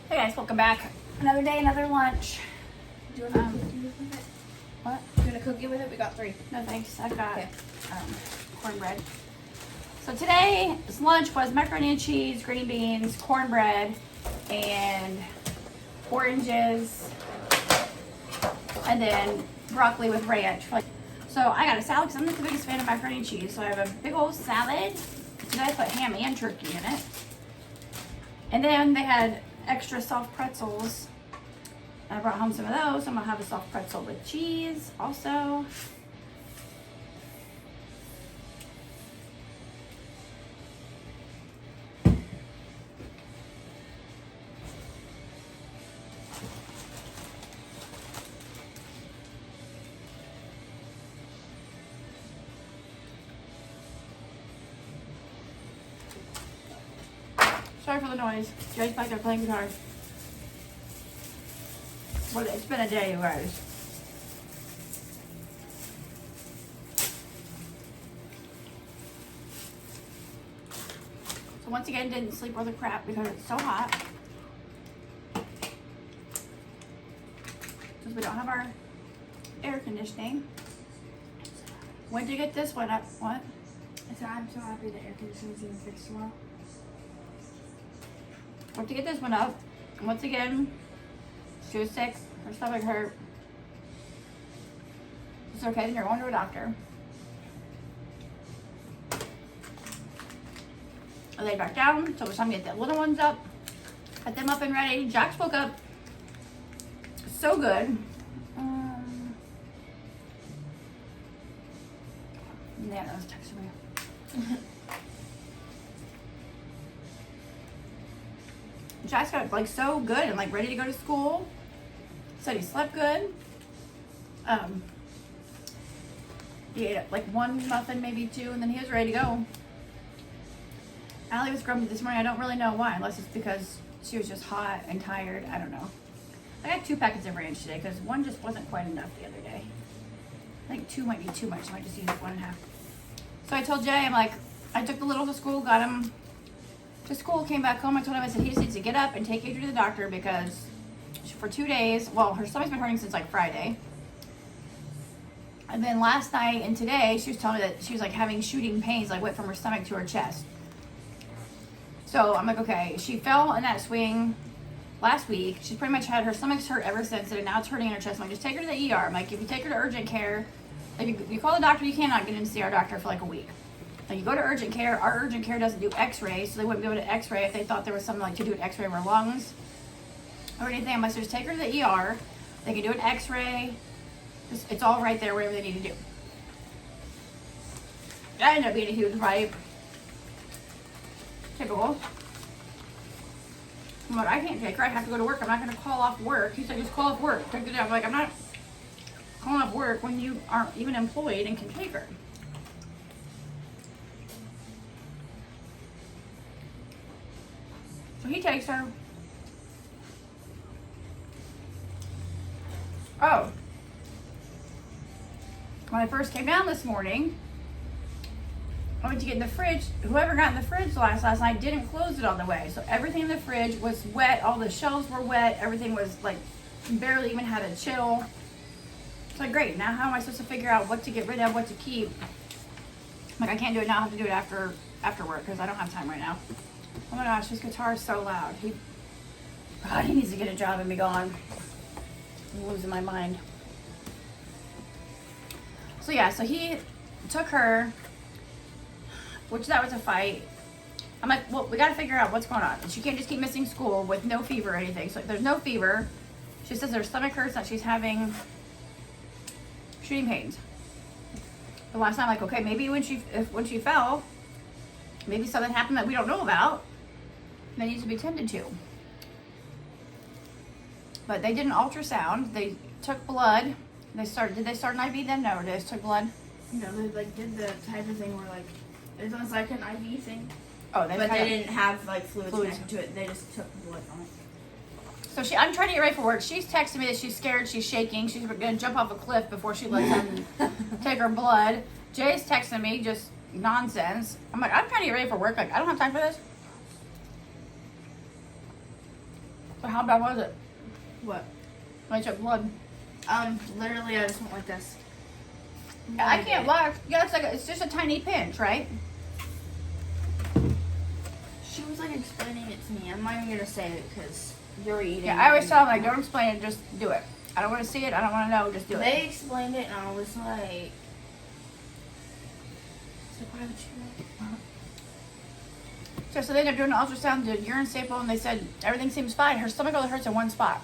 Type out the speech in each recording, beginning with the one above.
Hey guys, welcome back. Another day, another lunch. Do you want a cookie with it? What? Do you want a cookie with it? We got 3. No thanks. I've got Okay. cornbread. So today's lunch was macaroni and cheese, green beans, cornbread, and oranges, and then broccoli with ranch. So I got a salad because I'm not the biggest fan of macaroni and cheese. So I have a big old salad. Today I put ham and turkey in it. And then they had extra soft pretzels. I brought home some of those. I'm gonna have a soft pretzel with cheese also. Sorry for the noise. Jay's back there playing guitar. Well, it's been a day, you guys. So once again, didn't sleep worth a crap because it's so hot. Because we don't have our air conditioning. When did you get this one up? What? So I'm so happy the air conditioning's even fixed tomorrow. Went to get this one up. And once again, she was sick. Her stomach hurt. It's okay, then you're going to a doctor. I laid back down, so it was time to get the little ones up. Got them up and ready. Jax woke up so good. Nana was texting me. Jax got like so good and like ready to go to school. Said he slept good. He ate like one muffin, maybe 2, and then he was ready to go. Allie was grumpy this morning. I don't really know why, unless it's because she was just hot and tired. I don't know. I got 2 packets of ranch today because one just wasn't quite enough the other day. I think 2 might be too much. I might just use 1.5. So I told Jay, I'm like, I took the little to school, got him to school, came back home. I told him, I said, he just needs to get up and take Adrian to the doctor because for 2 days, well, her stomach's been hurting since like Friday. And then last night and today, she was telling me that she was like having shooting pains, like went from her stomach to her chest. So I'm like, okay, she fell in that swing last week. She's pretty much had her stomach's hurt ever since, and now it's hurting in her chest. I'm like, just take her to the ER. I'm like, if you take her to urgent care, like you call the doctor, you cannot get in to see our doctor for like a week. Like you go to urgent care, our urgent care doesn't do x-rays, so they wouldn't be able to x-ray if they thought there was something like to do an x-ray of her lungs or anything. I'm like, so just take her to the ER. They can do an x-ray. It's all right there, whatever they need to do. That ended up being a huge fight. Typical. I'm like, I can't take her. I have to go to work. I'm not going to call off work. He said, just call off work. Take the day. I'm like, I'm not calling off work when you aren't even employed and can take her. So he takes her. Oh. When I first came down this morning, I went to get in the fridge. Whoever got in the fridge last night didn't close it on the way. So everything in the fridge was wet. All the shelves were wet. Everything was like, barely even had a chill. It's like, great. Now how am I supposed to figure out what to get rid of, what to keep? I'm like, I can't do it now. I have to do it after work because I don't have time right now. Oh my gosh, his guitar is so loud. God, he needs to get a job and be gone. I'm losing my mind. So yeah, so he took her, which that was a fight. I'm like, well, we got to figure out what's going on. She can't just keep missing school with no fever or anything. So there's no fever. She says her stomach hurts, that she's having shooting pains. The last time, like, okay, maybe when she fell, maybe something happened that we don't know about that needs to be tended to. But they did an ultrasound. They took blood. Did they start an IV then? No, they just took blood. No, they like did the type of thing where like it's almost like an IV thing. Oh, but they didn't have like fluids connected to it. They just took blood from it. So I'm trying to get ready for work. She's texting me that she's scared, she's shaking, she's gonna jump off a cliff before she lets them take her blood. Jay's texting me just nonsense. I'm like, I'm trying to get ready for work. Like, I don't have time for this. So how bad was it? What? When I took blood. Literally, I just went like this. I can't lie. Yeah, it's just a tiny pinch, right? She was like explaining it to me. I'm not even gonna say it because you're eating. Yeah, I always tell them, like, don't explain it, just do it. I don't want to see it, I don't want to know, just do it. They explained it and I was like, why would you? So they ended up doing an ultrasound, did a urine sample, and they said everything seems fine. Her stomach only hurts in one spot.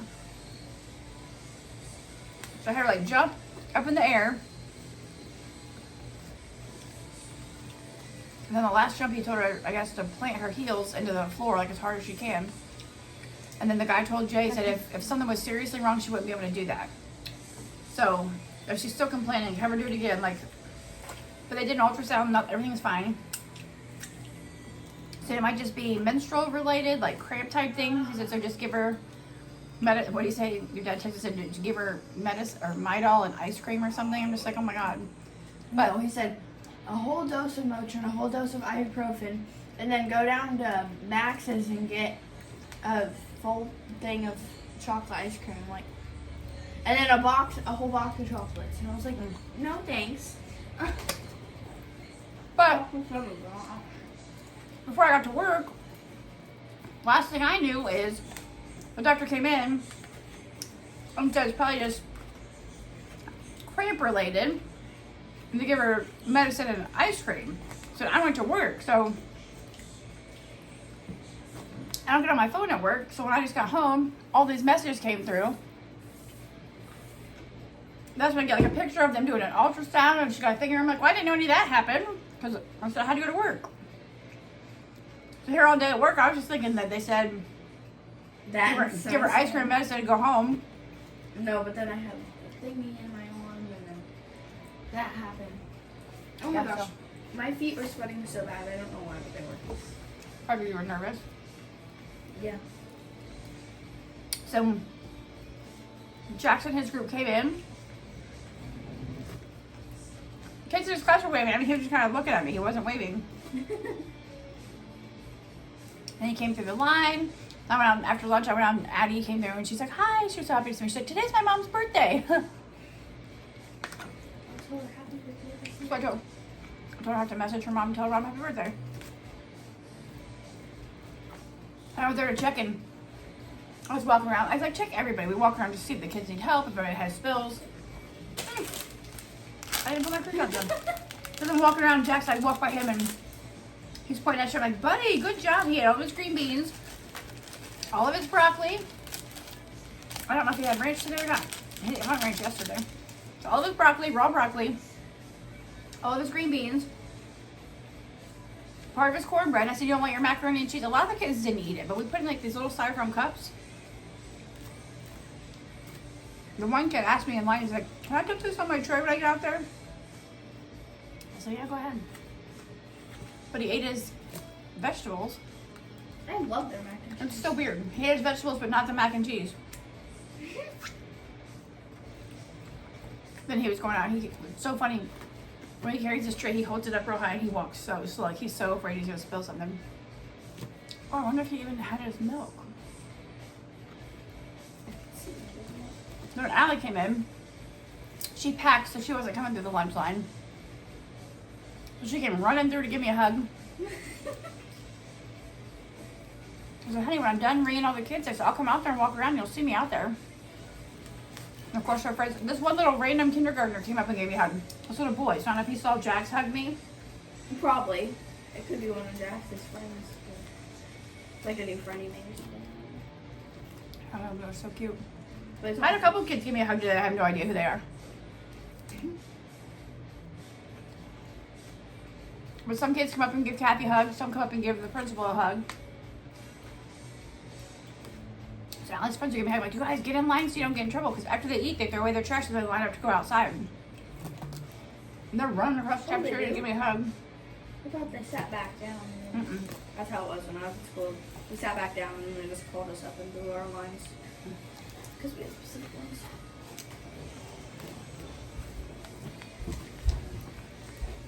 So I had her like jump up in the air. And then the last jump, he told her, I guess, to plant her heels into the floor like as hard as she can. And then the guy told Jay, said if something was seriously wrong, she wouldn't be able to do that. So if she's still complaining, have her do it again. Like, but they did an ultrasound, everything's fine. So it might just be menstrual related, like cramp type things. He said, so just give her, what do you say? Your dad texted said to give her medicine or Midol and ice cream or something. I'm just like, oh my God. But No, he said a whole dose of Motrin, a whole dose of ibuprofen, and then go down to Max's and get a full thing of chocolate ice cream, like, and then a whole box of chocolates. And I was like, no thanks. But before I got to work, last thing I knew is the doctor came in and said it's probably just cramp related, and to give her medicine and ice cream. So I went to work, so I don't get on my phone at work. So when I just got home, all these messages came through. That's when I get like a picture of them doing an ultrasound, and she got a finger. I'm like, well, I didn't know any of that happened because I said I had to go to work. So here all day at work, I was just thinking that they said give her ice cream medicine and go home. No, but then I had a thingy in my arm, and then that happened. Oh my Yeah, gosh, so- my feet were sweating so bad. I don't know why, but they were. Probably you were nervous. Yeah. So Jackson and his group came in. Kids in his class were waving. I mean, he was just kind of looking at me. He wasn't waving. And he came through the line. I went out after lunch. I went out and Addie came through and she's like, "Hi." She was so happy to see me. She's like, "Today's my mom's birthday." So I told her I have to message her mom and tell her mom happy birthday. And I was there to check in. I was walking around. I was like, check everybody. We walk around to see if the kids need help, if everybody has spills. I didn't put my croutons on. So I'm walking around, Jack's like, walk by him and he's pointing at you. I'm like, buddy, good job. He had all of his green beans, all of his broccoli. I don't know if he had ranch today or not. He didn't have ranch yesterday. So all of his broccoli, raw broccoli, all of his green beans, part of his cornbread. And I said, you don't want your macaroni and cheese? A lot of the kids didn't eat it, but we put in like these little styrofoam cups. The one kid asked me in line, he's like, "Can I put this on my tray when I get out there?" I said, "Yeah, go ahead." But he ate his vegetables. I love their mac and cheese. It's so weird. He ate his vegetables, but not the mac and cheese. Then he was going out. It's so funny. When he carries his tray, he holds it up real high and he walks so slow. Like he's so afraid he's going to spill something. Oh, I wonder if he even had his milk. When Allie came in, she packed, so she wasn't coming through the lunch line. So she came running through to give me a hug. I said, "Honey, when I'm done reading all the kids, I said, I'll come out there and walk around and you'll see me out there." And of course, her friends, this one little random kindergartner came up and gave me a hug. This little boy. So I don't know if he saw Jax hug me. Probably. It could be one of Jax's friends. It's like a new friend he made or something. I don't know, but it was so cute. But I had a couple kids give me a hug today. I have no idea who they are. But some kids come up and give Kathy hugs. Some come up and give the principal a hug. So Allie's friends are giving me a hug. Like, you guys get in line so you don't get in trouble. Because after they eat, they throw away their trash and they line up to go outside. And they're running across the cafeteria to give me a hug. I thought they sat back down. That's how it was when I was at school. We sat back down and they just called us up and drew our lines. Because we had specific ones.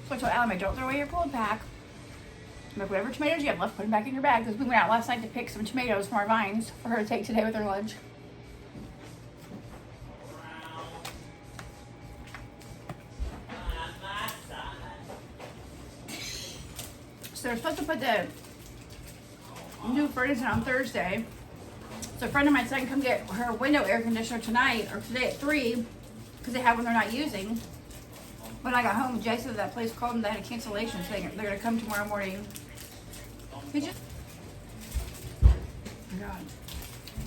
So I told Allie, don't throw away your cold pack. Like, whatever tomatoes you have left, put them back in your bag. Because we went out last night to pick some tomatoes from our vines for her to take today with her lunch. So they're supposed to put the new furnace in on Thursday. So a friend of mine said I can come get her window air conditioner tonight or today at 3 because they have one they're not using. When I got home, Jay said that place called and they had a cancellation, so they're going to come tomorrow morning. He just, oh my God.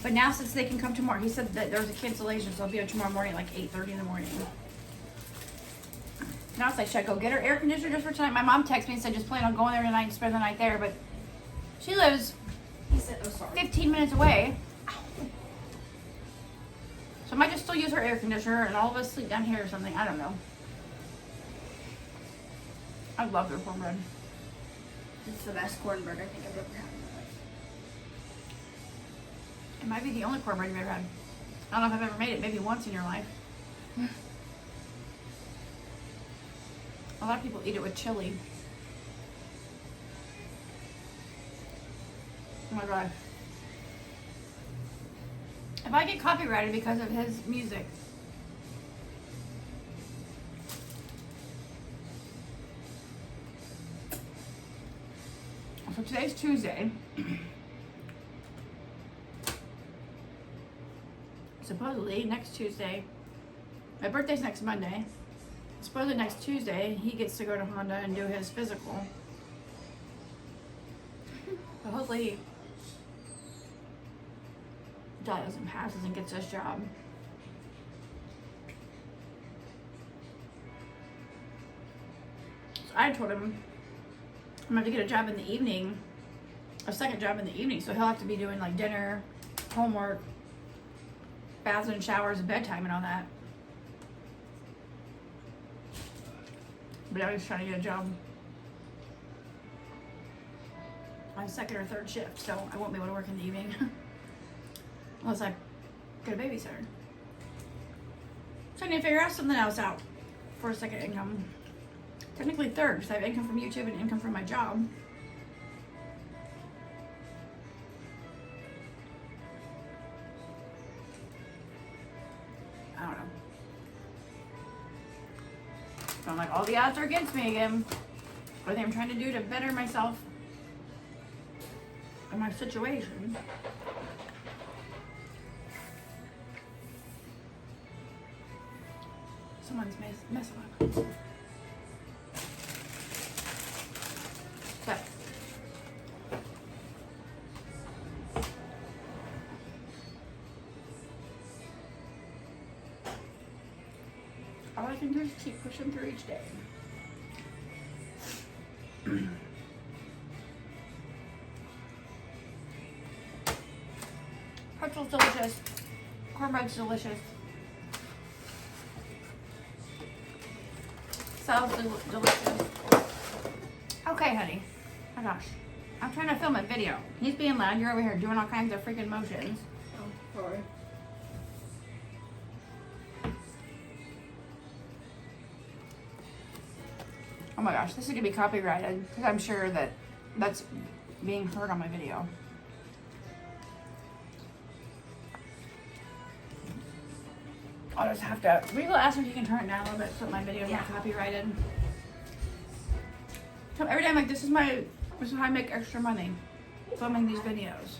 But now since they can come tomorrow, he said that there was a cancellation, so I'll be there tomorrow morning, like 8:30 in the morning. Now it's like, should I go get her air conditioner just for tonight? My mom texted me and said just plan on going there tonight and spend the night there, but she lives 15 minutes away. So I might just still use her air conditioner and all of us sleep down here or something. I don't know. I love their cornbread. It's the best cornbread I think I've ever had in my life. It might be the only cornbread you've ever had. I don't know if I've ever made it, maybe once in your life. A lot of people eat it with chili. Oh my God. If I get copyrighted because of his music, so today's Tuesday. Supposedly next Tuesday, my birthday's next Monday. Supposedly next Tuesday he gets to go to Honda and do his physical. But hopefully he does and passes and gets his job. So I told him I'm going to get a job in the evening, a second job in the evening, so he'll have to be doing like dinner, homework, baths and showers, and bedtime and all that. But I was trying to get a job on second or third shift, so I won't be able to work in the evening unless I get a babysitter. So I need to figure out something else out for a second income. Technically third, because I have income from YouTube and income from my job. I don't know. So I'm like, all the odds are against me again. What I think I'm trying to do to better myself and my situation. Someone's messing up. But all I can do is keep pushing through each day. Pretzel's delicious. Cornbread's delicious. Salad's delicious. Okay, honey. Oh my gosh. I'm trying to film a video. He's being loud. You're over here doing all kinds of freaking motions. Oh, sorry. Oh my gosh, this is gonna be copyrighted because I'm sure that that's being heard on my video. I'll just have to. We will ask him if you can turn it down a little bit so that my video is not copyrighted. So every day I'm like, this is how I make extra money filming these videos.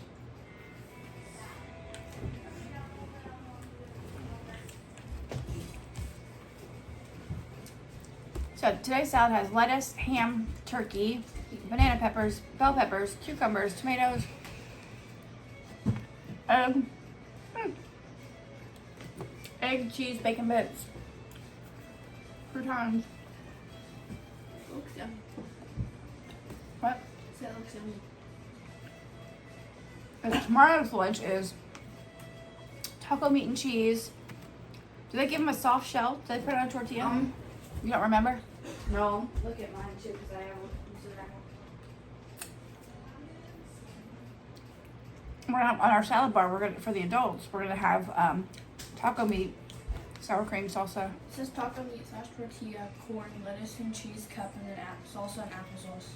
So today's salad has lettuce, ham, turkey, banana peppers, bell peppers, cucumbers, tomatoes, egg, cheese, bacon bits, croutons. Looks yummy. What? That looks yummy. And tomorrow's lunch is taco meat and cheese. Do they give them a soft shell? Do they put it on a tortilla? You don't remember? No. Look at mine too, because I have one. We're gonna have, on our salad bar, for the adults, we're gonna have taco meat, sour cream salsa. It says taco meat, tortilla, corn, lettuce and cheese cup, and then salsa and applesauce.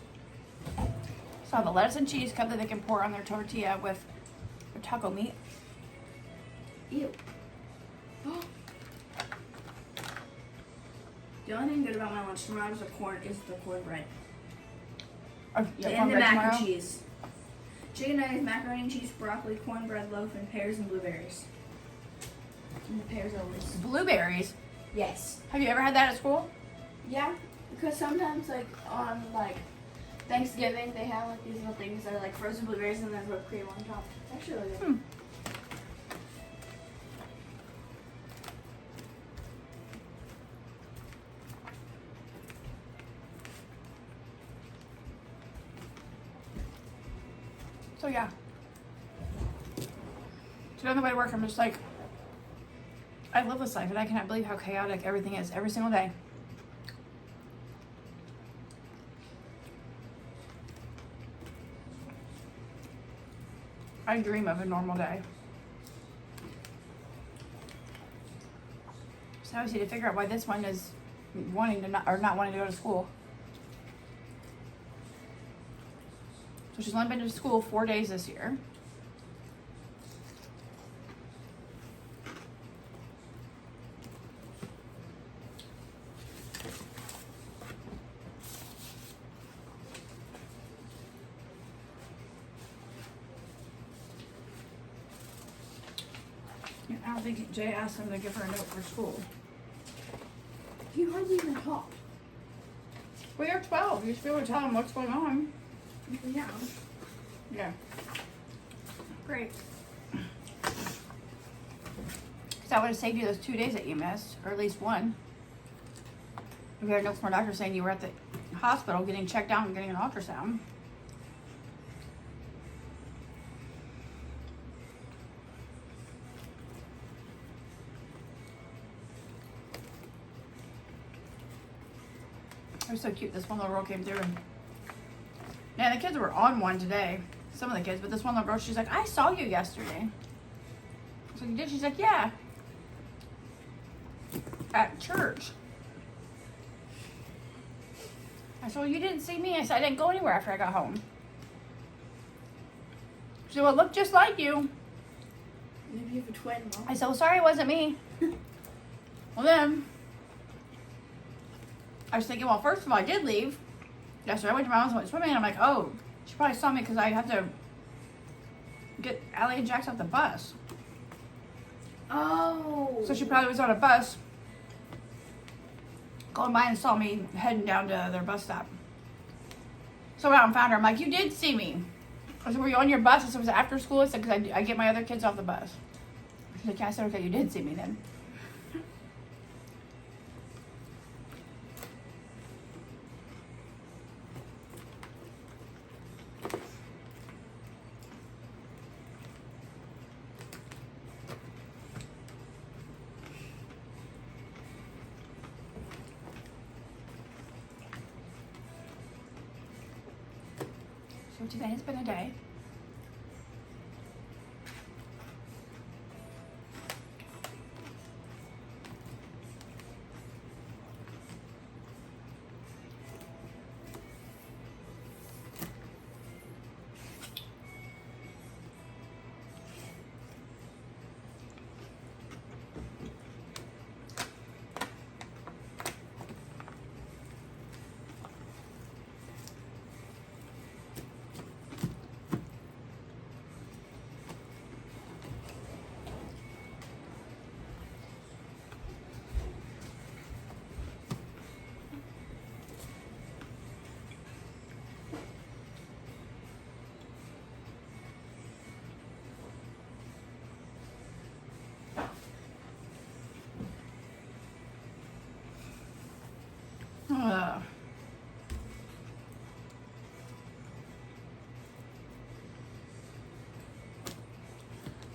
So I have a lettuce and cheese cup that they can pour on their tortilla with their taco meat. Ew. The only thing good about my lunch tomorrow is the cornbread. Oh, yeah, And the cornbread mac tomorrow. and cheese. Chicken nuggets, macaroni and cheese, broccoli, cornbread loaf, and pears and blueberries. And the pears always. Blueberries. Yes. Have you ever had that at school? Yeah, because sometimes like on like Thanksgiving they have like these little things that are like frozen blueberries and then whipped cream on top. It's actually really good. So yeah. So on the way to work, I'm just like, I live this life and I cannot believe how chaotic everything is every single day. I dream of a normal day. So I just need to figure out why this one is wanting to not wanting to go to school. So she's only been to school 4 days this year. I don't think Jay asked him to give her a note for school. You hardly even talk. Well, you're 12. You should be able to tell him what's going on. Yeah. Yeah. Great. Because I would have saved you those 2 days that you missed, or at least one. We got a note from our doctor saying you were at the hospital getting checked out and getting an ultrasound. It was so cute. This one little girl came through and yeah, the kids were on one today. Some of the kids, but this one little girl, she's like, I saw you yesterday. So you did? She's like, yeah. At church. I said, well, you didn't see me. I said, I didn't go anywhere after I got home. She said, well, it looked just like you. Maybe you have a twin, Mom. I said, well, sorry, it wasn't me. Well, then, I was thinking, well, first of all, I did leave. Yesterday, I went to my mom's and went swimming, and I'm like, oh, she probably saw me because I had to get Allie and Jax off the bus. Oh. So she probably was on a bus going by and saw me heading down to their bus stop. So I went out and found her. I'm like, you did see me. I said, were you on your bus? I said, was it after school? I said, because I get my other kids off the bus. She's like, yeah. I said, okay, you did see me then. So today has been a day.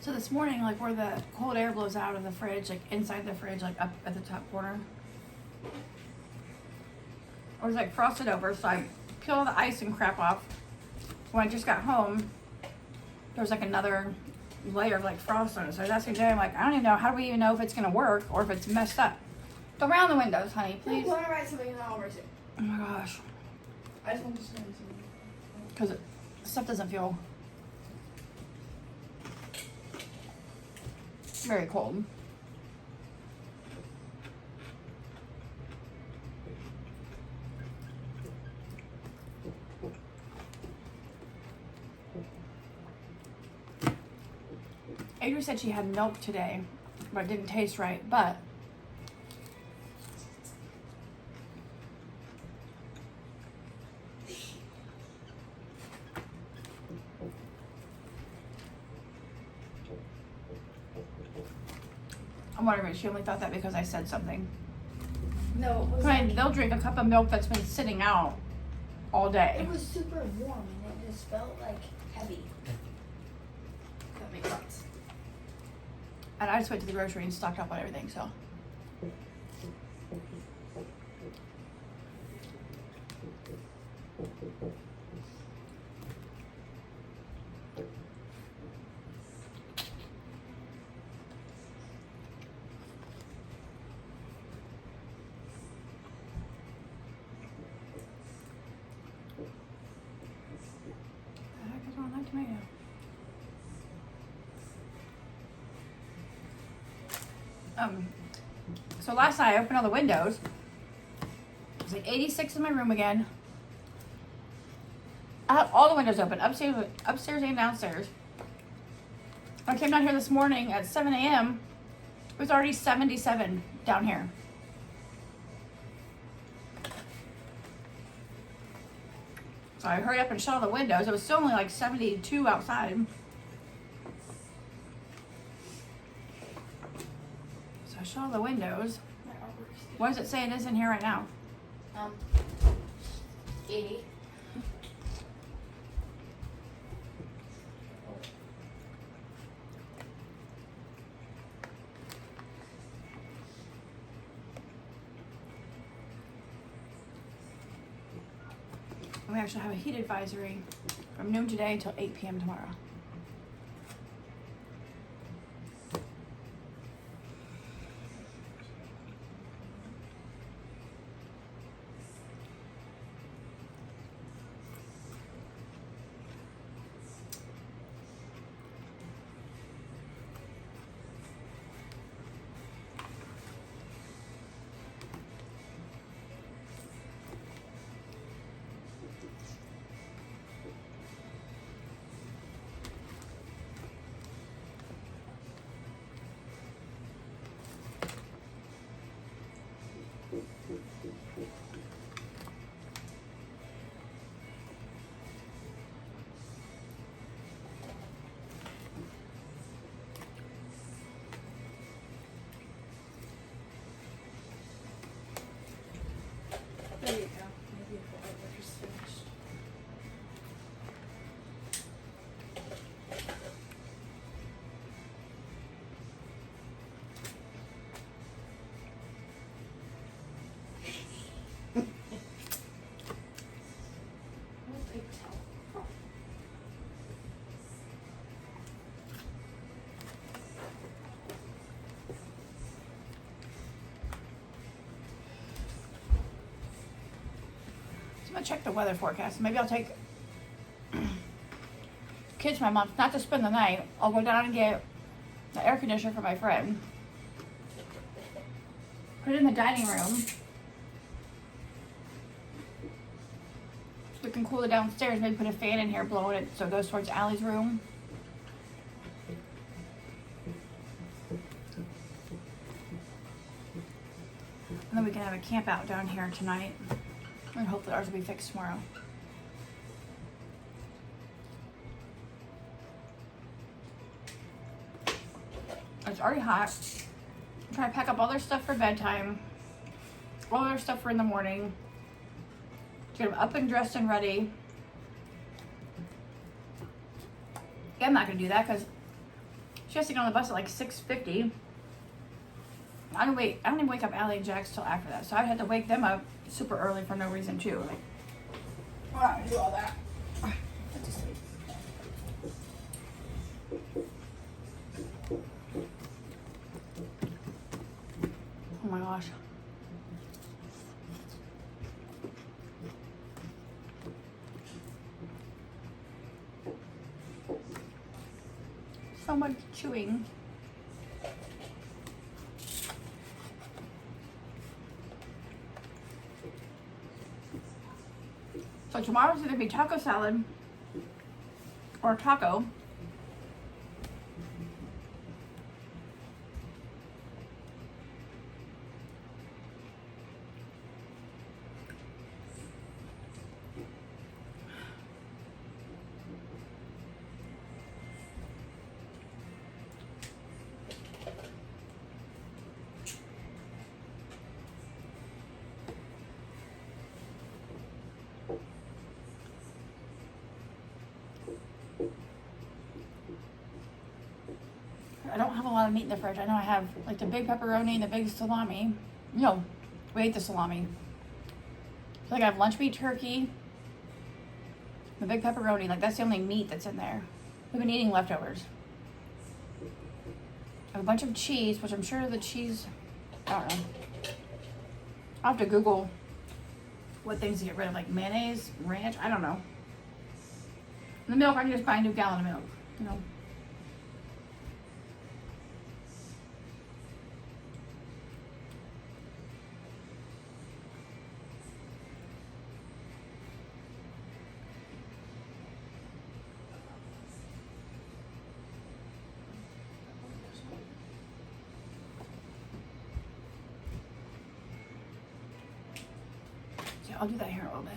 So this morning, like where the cold air blows out of the fridge, like inside the fridge, like up at the top corner, it was like frosted over, so I peeled all the ice and crap off. When I just got home, there was like another layer of like frost on it. So I was asking Jay, I'm like, I don't even know, how do we even know if it's gonna work or if it's messed up? Go around the windows, honey, please. I want to write something and I'll write it. Oh my gosh. I just want to say something. Because Stuff doesn't feel very cold. Adrian said she had milk today, but it didn't taste right, but I'm wondering if she only thought that because I said something. No, it was I mean, they'll drink a cup of milk that's been sitting out all day. it was super warm and it just felt like heavy. That makes sense. And I just went to the grocery and stocked up on everything, so. The heck is wrong with that tomato? So last night I opened all the windows. It was like 86 in my room again. I had all the windows open, upstairs and downstairs. I came down here this morning at 7 a.m. It was already 77 down here. So I hurried up and shut all the windows. It was still only like 72 outside. So I shut all the windows. What does it say it is in here right now? 80. We actually have a heat advisory from noon today until 8 p.m. tomorrow. There you go. Maybe if the light is finished. Oh, paper towel. I'm gonna check the weather forecast. Maybe I'll take kids to my mom's, not to spend the night. I'll go down and get the air conditioner for my friend. Put it in the dining room. We can cool it downstairs. Maybe put a fan in here, blowing it so it goes towards Allie's room. And then we can have a camp out down here tonight. And hopefully ours will be fixed tomorrow. It's already hot. I'm trying to pack up all their stuff for bedtime. All their stuff for in the morning. Get them up and dressed and ready. Yeah, I'm not going to do that because she has to get on the bus at like 6:50. I don't even wake up Allie and Jax till after that. So I had to wake them up super early for no reason too. Like, I don't do all that. Let's just sleep. Oh my gosh. much chewing. So tomorrow's either gonna be taco salad or taco. I don't have a lot of meat in the fridge. I know I have like the big pepperoni and the big salami. No, we ate the salami. So like I have lunch meat turkey, the big pepperoni. Like that's the only meat that's in there. We've been eating leftovers. I have a bunch of cheese, which I'm sure the cheese, I don't know. I'll have to Google what things to get rid of, like mayonnaise, ranch, I don't know. And the milk, I can just buy a new gallon of milk, you know. I'll do that here a little bit.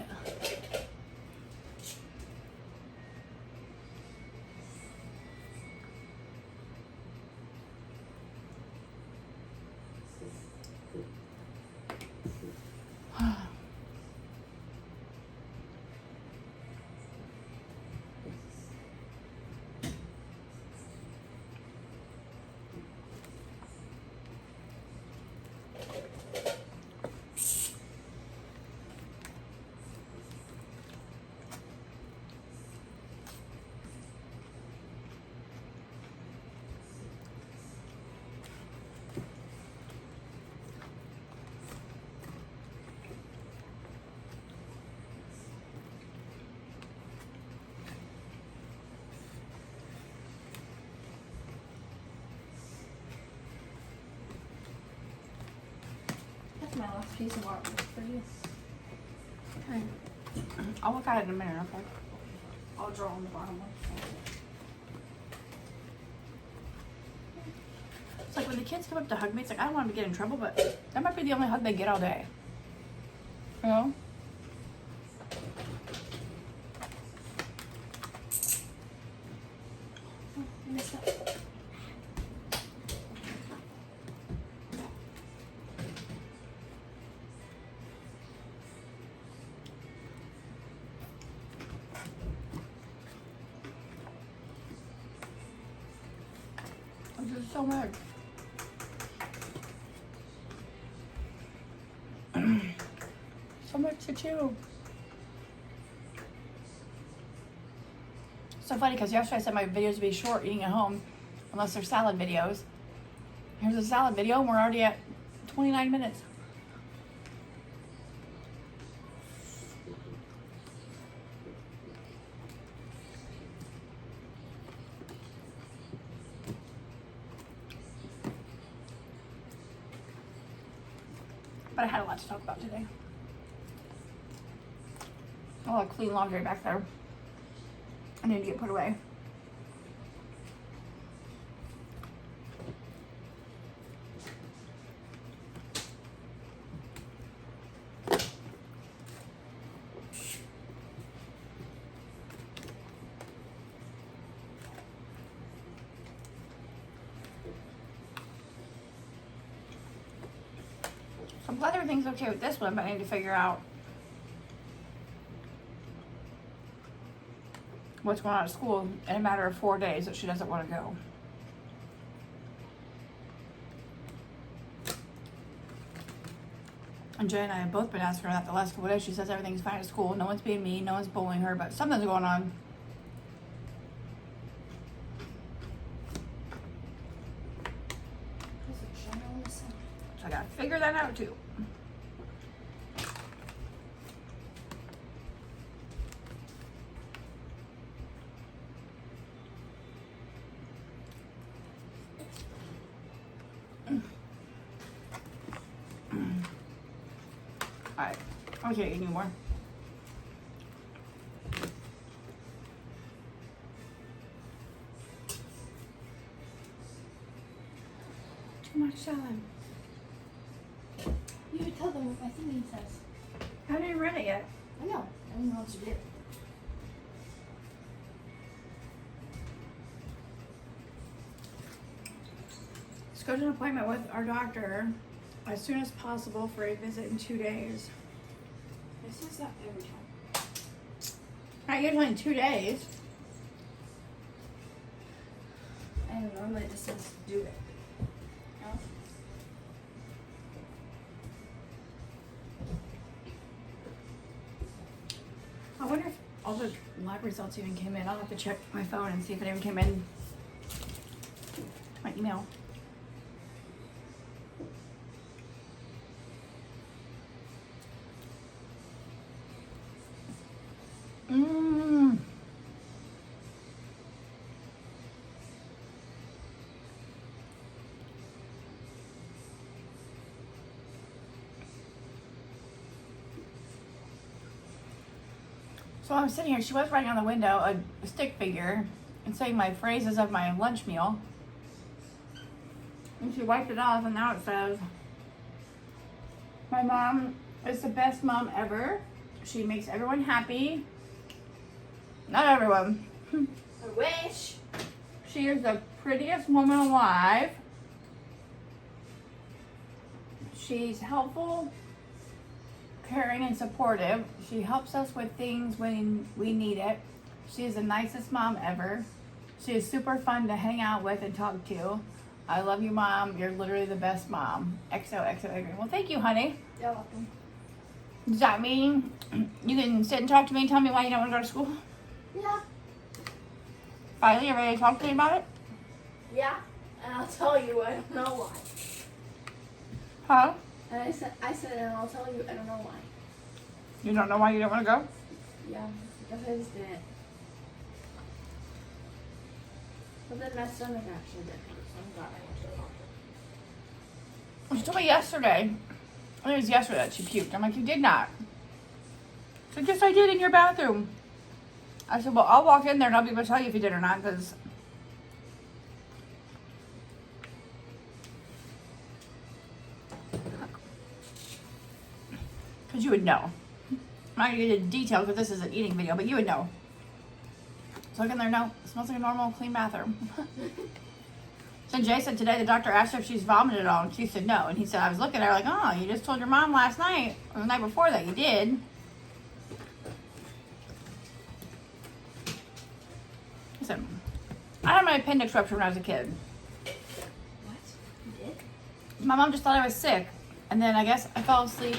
My last piece of artwork for you. Okay. I'll look at it in a minute, okay? I'll draw on the bottom one. It's like when the kids come up to hug me, it's like I don't want them to get in trouble, but that might be the only hug they get all day. You know? I missed that. This is so much. So much to chew. So funny because yesterday I said my videos would be short eating at home unless they're salad videos. Here's a salad video and we're already at 29 minutes. But I had a lot to talk about today. A lot of clean laundry back there. I need to get put away. So I'm glad everything's okay with this one, but I need to figure out what's going on at school in a matter of 4 days that she doesn't want to go. And Jay and I have both been asking her that the last couple of days. She says everything's fine at school. No one's being mean. No one's bullying her, but something's going on. So I gotta figure that out too. Alright. I can't eat anymore. Too much salad. You would tell them what my thingy says. I haven't even read it yet. I know. I don't know what to do. Let's go to an appointment with our doctor as soon as possible for a visit in 2 days. This is not every time. Not usually in 2 days. I don't know. Normally it just says do it. No? I wonder if all the lab results even came in. I'll have to check my phone and see if it even came in. My email. Mmm. So I'm sitting here, she was writing on the window a stick figure and saying my phrases of my lunch meal. And she wiped it off and now it says, my mom is the best mom ever. She makes everyone happy. Not everyone. I wish. She is the prettiest woman alive. She's helpful, caring, and supportive. She helps us with things when we need it. She is the nicest mom ever. She is super fun to hang out with and talk to. I love you, Mom. You're literally the best mom. XOXO Adrian. Well, thank you, honey. You're welcome. Does that mean you can sit and talk to me and tell me why you don't want to go to school? Yeah. Finally, you ready to talk to me about it? Yeah. And I'll tell you I don't know why. Huh? And I said, and I'll tell you I don't know why. You don't know why you don't want to go? Yeah. Because I just didn't. But then my stomach actually did hurt, so I'm glad I went to the doctor. She told me yesterday. I think it was yesterday that she puked. I'm like, you did not. She said, yes, I did in your bathroom. I said, well, I'll walk in there and I'll be able to tell you if you did or not, because you would know. I'm not going to get into details because this is an eating video, but you would know. So look in there, no, it smells like a normal, clean bathroom. So Jay said today the doctor asked her if she's vomited at all, and she said no. And he said, I was looking at her like, oh, you just told your mom last night, or the night before that you did. He said, I had my appendix ruptured when I was a kid. What? You did? My mom just thought I was sick. And then I guess I fell asleep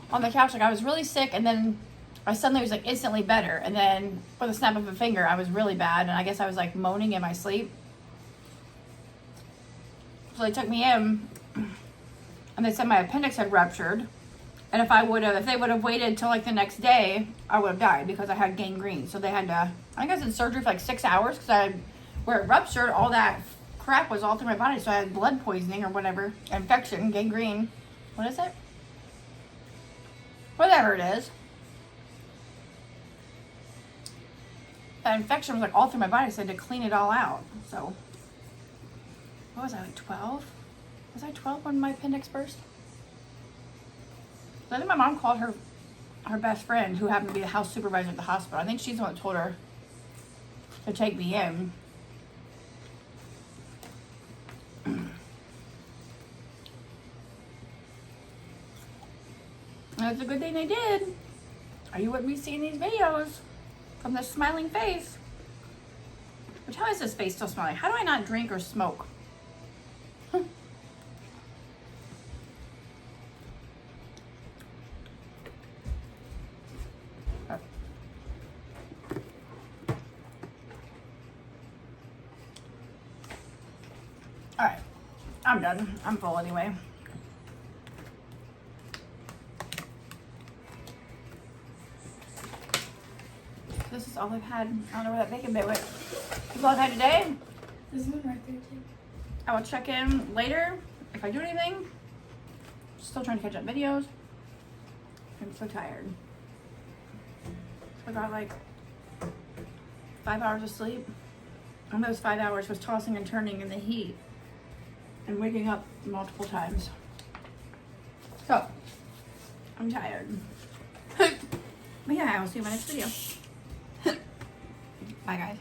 on the couch like I was really sick, and then I suddenly was like instantly better. And then with a snap of a finger, I was really bad, and I guess I was like moaning in my sleep. So they took me in, and they said my appendix had ruptured. And if they would have waited till like the next day, I would have died because I had gangrene. So they had to, I think I was in surgery for like 6 hours because where it ruptured, all that crap was all through my body. So I had blood poisoning or whatever, infection, gangrene. What is it? Whatever it is. That infection was like all through my body, so I had to clean it all out. So, what was I, like 12? Was I 12 when my appendix burst? I think my mom called her best friend, who happened to be the house supervisor at the hospital. I think she's the one that told her to take me in. And it's a good thing they did, or you wouldn't be seeing these videos from this smiling face. Which, how is this face still smiling? How do I not drink or smoke? Alright, I'm done. I'm full anyway. This is all I've had. I don't know where that bacon bit went. This is all I've had today. There's one right there too. I will check in later if I do anything. Still trying to catch up videos. I'm so tired. I got like 5 hours of sleep. And those 5 hours was tossing and turning in the heat and waking up multiple times. So, I'm tired. But yeah, I'll see you in my next video. Bye guys.